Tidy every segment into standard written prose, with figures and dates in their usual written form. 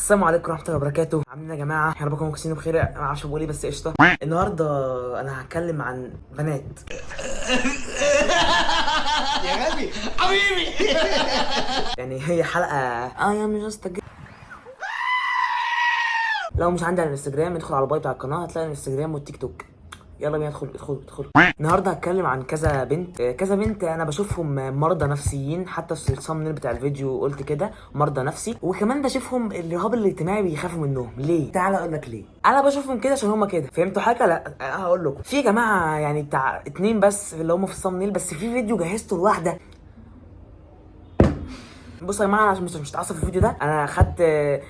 السلام عليكم ورحمه الله وبركاته. عاملين يا جماعه؟ يا رب تكونوا كويسين وبخير. ما اعرفش بقول ايه بس قشطه. النهارده انا هتكلم عن بنات. يا غبي حبيبي. يعني هي حلقه يا جاست. لو مش عندي على الانستجرام ادخل على الباي بتاع القناه هتلاقي الانستجرام والتيك توك. يلا بينا ادخل. النهارده هتكلم عن كذا بنت انا بشوفهم مرضى نفسيين، حتى في الثامنيل بتاع الفيديو قلت كده مرضى نفسي. وكمان بشوفهم الرهاب الاجتماعي بيخافوا منهم. ليه؟ تعال اقول لك ليه. انا بشوفهم كده عشان هما كده. فهمتوا حاجه؟ لا هقول لكم. في جماعه يعني بتاع 2 بس اللي هم في الثامنيل، بس في فيديو جهزته لواحده. بصوا يا جماعه، عشان مش هتعصب في الفيديو ده، انا خدت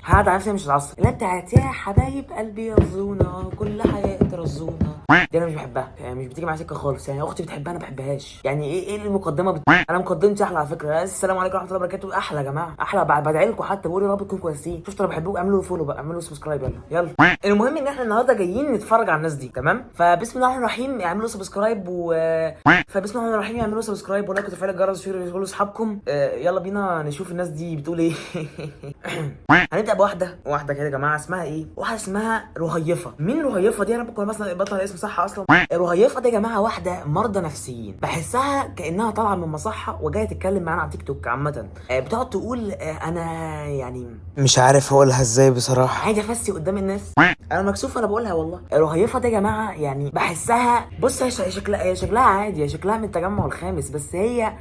هقعد على نفسي مش هتعصب. اللي بتاعت يا حبايب قلبي رزونا كل حياتي رزونا، دي انا مش بحبها، يعني مش بتيجي معايا سكه خالص. يعني اختي بتحبها انا ما بحبهاش. يعني ايه المقدمه انا مقدمتي احلى على فكره. السلام عليكم ورحمه الله وبركاته. احلى يا جماعه، احلى. بدعي لكم حتى، بقول يا رب تكونوا كويسين. شفتوا انا بحبكم، اعملوا فولو بقى، اعملوا سبسكرايب. يلا المهم ان احنا النهارده جايين نتفرج على الناس دي، تمام؟ فبسم الله الرحمن الرحيم اعملوا سبسكرايب فبسم الله الرحمن الرحيم اعملوا سبسكرايب ولايك وتفعيل الجرس وشيروا لاصحابكم. يلا بينا نشوف الناس دي بتقول ايه. هنبدا بواحده كده يا جماعه. اسمها ايه؟ واحده اسمها رهيفه. مين رهيفه دي؟ انا ممكن مثلا بطل اسم صح اصلا. رهيفه دي يا جماعه واحده مرضى نفسيين، بحسها كانها طالعه من مصحه وجايه تتكلم معانا على تيك توك عامه. بتقعد تقول انا يعني مش عارف اقولها ازاي بصراحه، عايزه افسي قدام الناس. انا مكسوف انا بقولها والله. رهيفه دي يا جماعه يعني بحسها، بص هي شكلها عادي، هي شكلها من التجمع الخامس، بس هي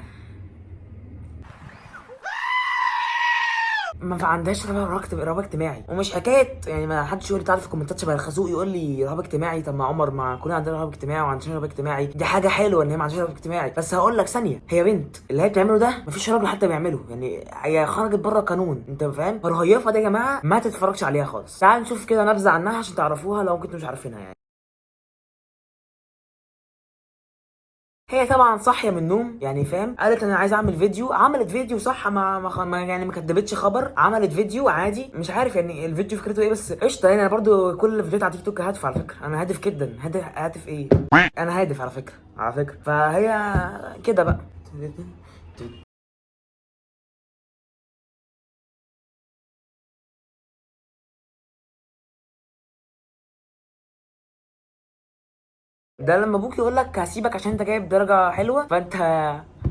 ما عندهاش رهاب اجتماعي. ومش حكايه يعني ما حدش يقول لي تعالى في الكومنتات شبه الخازوق يقول لي رهاب اجتماعي. طب ما عمر، ما كلنا عندنا رهاب اجتماعي وعندنا رهاب اجتماعي، دي حاجه حلوه ان هي ما عندهاش رهاب اجتماعي. بس هقول لك ثانيه، هي بنت اللي هي بتعمله ده مفيش راجل حتى بيعمله، يعني هي خرجت بره القانون، انت فاهم؟ الرهيفه دي يا جماعه ما تتفرجش عليها خالص. تعال نشوف كده نبذه عنها عشان تعرفوها لو كنتوا مش عارفينها. يعني هي طبعا صاحيه من النوم، يعني فاهم، قالت انا عايزه اعمل فيديو. عملت فيديو صح، يعني ما كدبتش خبر، عملت فيديو عادي. مش عارف يعني الفيديو فكرته ايه، بس قشطه. يعني انا برضو كل الفيديوهات على تيك توك هادف على فكره، انا هادف جدا. هادف ايه؟ انا هادف على فكره. فهي كده بقى. ده لما ابوك يقول لك هسيبك عشان انت جايب درجه حلوه، فانت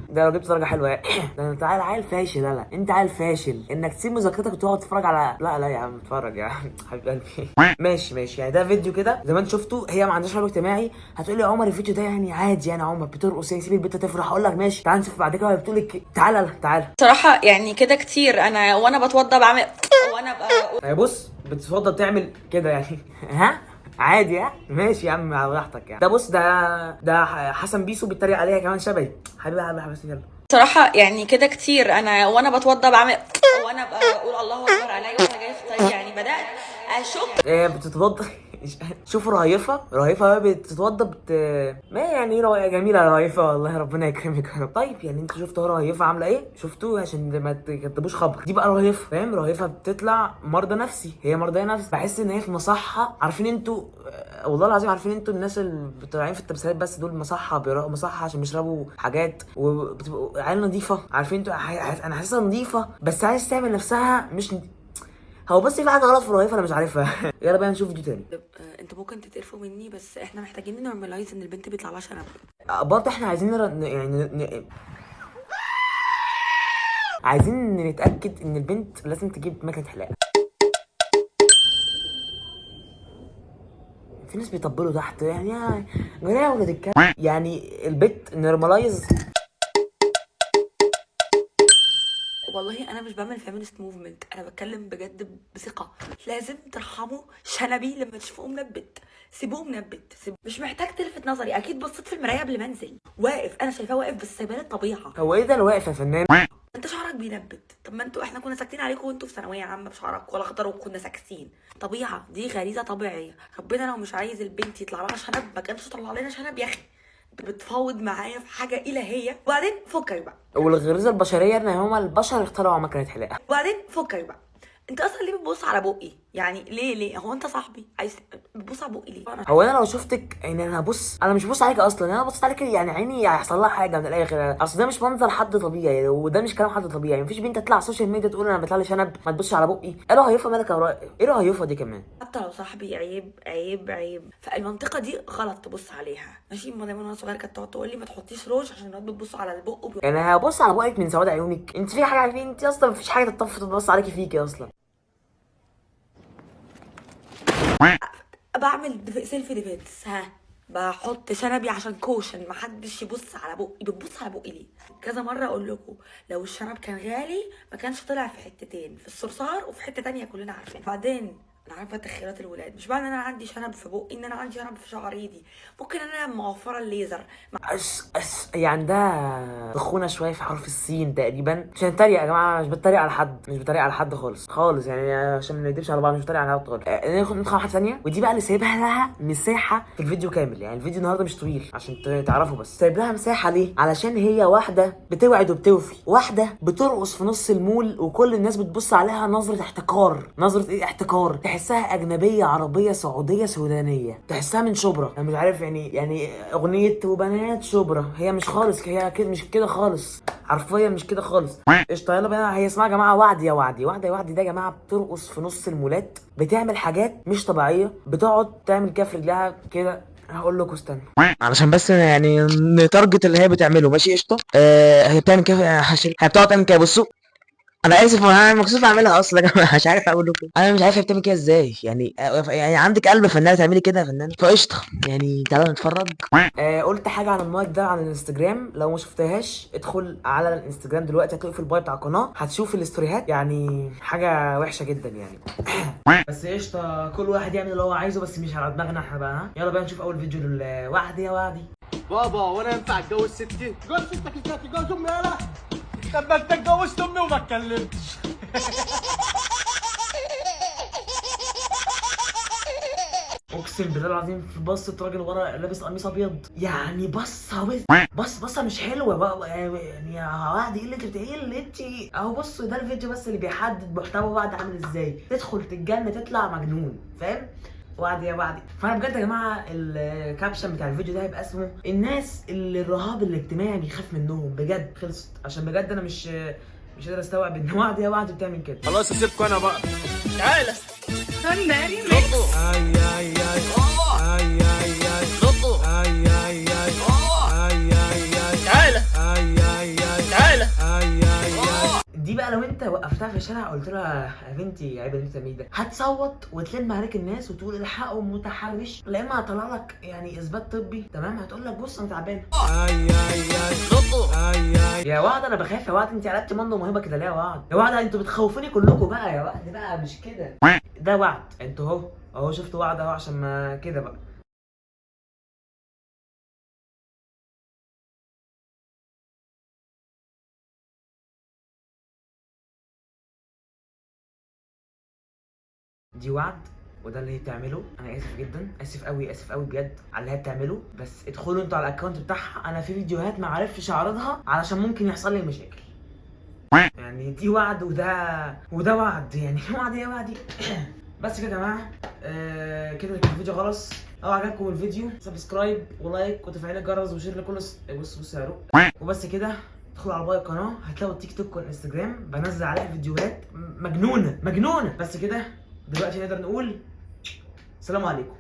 ده لو جبت درجه حلوه يعني. ده انت عيل فاشل. لا انت عيل فاشل انك تسيب مذاكرتك وتقعد تتفرج على لا يا عم اتفرج يا عم. حبيب قلبي. ماشي يعني ده فيديو كده زي ما انت شفته. هي ما عندهاش رهاب اجتماعي. هتقول لي يا عمر الفيديو ده يعني عادي، يعني عمر بترقص يعني سيب البنت تفرح. اقول لك ماشي، تعال نشوف بعد كده. بتقول لك تعالى صراحة يعني كده كتير. انا وانا بتوضى بعمل وانا هي بص بتتفضل تعمل كده يعني. ها عادي. ماشي يا عم على راحتك يعني. ده بص ده حسن بيسو بيتريق عليها كمان شبهي. حبيبي يلا. صراحة يعني كده كتير. انا وانا بتوضى بعمل وانا بقول الله اكبر عليا وانا جاي في الطريق. يعني بدأت اشك. بتتوضى. شوفوا رهيفه بقى بتتوضى ما يعني جميله رهيفه والله، ربنا يكرمك يا رب. طيب يعني انتوا شفتوا رهيفه عامله ايه؟ شفتوه عشان ما تكتبوش خبر. دي بقى رهيفه، فاهم؟ رهيفه بتطلع مرضى نفسي. هي مرضى نفسي. بحس ان هي في مصحه. عارفين انتوا والله العظيم، عارفين انتوا الناس اللي طالعين في التمثيلات بس دول مصحه، بيروحوا مصحه عشان بيشربوا حاجات وبتبقوا عيال نظيفه. عارفين انتوا انا حاسسها نظيفه بس عايز تعمل نفسها مش هو. بس في حاجه غلط في الرهيفه انا مش عارفها. يلا بقى نشوف فيديو تاني. انتوا ممكن تتقرفوا مني بس احنا محتاجين نورماليز ان البنت بيطلع لها شنب. برضه احنا عايزين عايزين نتاكد ان البنت لازم تجيب مكنه حلاقه. في ناس بيطبلوا تحت يعني يا جماعه ولاد الكلب. يعني البنت نورماليز. والله انا مش بعمل فيمينست موفمنت، انا بتكلم بجد بثقه. لازم ترحموا شنبي لما تشوفوه منبت. سيبوه منبت. مش محتاج تلفت نظري. اكيد بصيت في المرايه قبل ما انزل. واقف، انا شايفاه واقف بس سايباه للطبيعه. هو ايه ده اللي واقف يا فنان؟ انت شعرك بينبت. طب ما احنا كنا ساكتين عليكم وانتوا في ثانويه عامه بشعرك ولا خضر وكنا ساكتين. طبيعه، دي غريزه طبيعيه. ربنا لو مش عايز البنت يطلع لها شنب ما كانش طلع لنا شنب يا اخي. بتفاوض معايا في حاجه الهيه. وبعدين فكك بقى. والغريزه البشريه ان هما البشر اخترعوا مكنه حلاقه. وبعدين فكك بقى. انت اصلا ليه بتبص على بقي؟ يعني ليه هو انت صاحبي عايز بتبص على بقي ليه؟ هو انا لو شفتك يعني انا هبص، انا مش ببص عليك اصلا، انا ببص عليك يعني عيني هيحصل لها حاجه من الاخر. اصل ده مش منظر حد طبيعي، وده مش كلام حد طبيعي. مفيش بنت تطلع على السوشيال ميديا تقول انا بيطلع لي شنب ما تبصش على بقي. ايه رهيفه مالك يا ايه رهيفه دي كمان؟ حتى لو صاحبي عيب. فالمنطقه دي غلط تبص عليها ماشي. ما دايما وانا صغيره كانت تقعد تقول لي ما تحطيش روج عشان الناس بتبص على البق يعني هبص على بقك من سواد عيونك؟ انت في حاجه عارفين انت اصلا مفيش حاجه تبص عليكي فيكي اصلا. بعمل سيلفي ديفينس. بحط شنبي عشان كوشن محدش يبص على بقي. بتبص على بقي ليه؟ كذا مره اقول لكم لو الشنب كان غالي ما كانش طلع في حتتين، في الصرصار وفي حته تانية كلنا عارفين. بعدين انا عارفه تخيلات الولاد، مش معنى ان انا عندي شنب في بقي ان انا عندي شنب في شعري. دي ممكن انا موفره الليزر. هي عندها تخونه شويه في حرف السين تقريبا. مش هنتريق يا جماعه، مش بتريق على حد، مش بتريق على حد خالص يعني، عشان ما نكدبش على بعض، مش بتريق على حد خالص. ندخل واحده ثانيه، ودي بقى اللي سايبها لها مساحه في الفيديو كامل. يعني الفيديو النهارده مش طويل عشان تعرفوا، بس سايب لها مساحه ليه؟ علشان هي واحده بتوعد وبتوفي، واحده بترقص في نص المول وكل الناس بتبص عليها نظره احتكار. نظره ايه احتكار؟ تحسها اجنبيه عربيه سعوديه سودانيه، تحسها من شبرا. انا مش عارف يعني اغنيه وبنات شبرا، هي مش خالص، هي كده مش كده خالص، حرفيا مش كده خالص. قشطه يلا بينا. هي اسمها يا جماعه وعد يا وعدي. وعد يا وعدي ده يا جماعه بترقص في نص المولات، بتعمل حاجات مش طبيعيه، بتقعد تعمل كده في رجلها كده. هقول لكم استنى علشان بس يعني نتارجت اللي هي بتعمله ماشي. قشطه هي بتعمل كده، هي بتقعد تعمل كده. بصوا انا اسف، انا مكسوف اعملها اصلا يا جماعه، مش عارف اقول لكم، انا مش عارف هي بتعمل كده ازاي. يعني عندك قلب فنانه تعملي كده يا فنانه؟ فقشطه يعني تعالوا نتفرج. قلت حاجه عن المايك ده على الانستجرام، لو ما شفتهاش ادخل على الانستجرام دلوقتي، هتلاقي في الباي بتاع القناه هتشوف الاستوريهات. يعني حاجه وحشه جدا يعني. بس قشطه كل واحد يعمل اللي هو عايزه، بس مش على دماغنا احنا بقى. ها يلا بقى نشوف اول فيديو للوعد يا وعدي. بابا وانا ينفع اتجوز ستي؟ جوز ستك ازاي تتجوز امي؟ يالا طب ما انت اتجوزت امي وما اتكلمتش. اقسم بالله العظيم في بصة راجل ورا لابس قميص ابيض، يعني بصه مش حلوه بقى. يعني يا وعد ايه اللي انت ايه اللي انت اهو. بصوا ده الفيديو بس اللي بيحدد محتوى وعد عامل ازاي. تدخل تتجنن تطلع مجنون، فاهم؟ وعد يا وعدي. فانا بجد يا جماعه الكابشن بتاع الفيديو ده هيبقى اسمه الناس اللي الرهاب الاجتماعي بيخاف منهم. بجد خلصت، عشان بجد انا مش قادر استوعب ان وعد يا وعد بتعمل كده. خلاص اسيبكم انا بقى. تعالى سندري دي بقى لو انت وقفتها في الشارع قلت لها يا بنتي عيب اللي انت بتعمليه ده، هتصوت وتلم عليك الناس وتقول الحقوا متحرش، لا اما هطلع لك يعني اثبات طبي تمام، هتقول لك بص انا تعبانه. يا وعد انا بخاف يا وعد، انت قلبتي منه موهبه كده ليه يا وعد؟ يا وعد انتوا بتخوفوني كلكم بقى يا وعد بقى، مش كده. ده وعد انتوا اهو شفتوا وعد اهو، عشان ما كده بقى. دي وعد وده اللي هي بتعمله. انا اسف جدا، اسف قوي بجد على اللي هي بتعمله. بس ادخلوا انتوا على الاكونت بتاعها، انا في فيديوهات ما عرفتش اعرضها علشان ممكن يحصل لي مشاكل. يعني دي وعد وده وعد، يعني وعد يا وعدي. بس كده يا جماعه كده الفيديو خلاص. لو عجبكم الفيديو سبسكرايب ولايك وتفعيل الجرس وشير لكل بص يا روق. وبس كده ادخلوا على باقي القناه، هتلاقوا التيك توك والانستجرام بنزل عليها فيديوهات مجنونه. بس كده دلوقتي نقدر نقول السلام عليكم.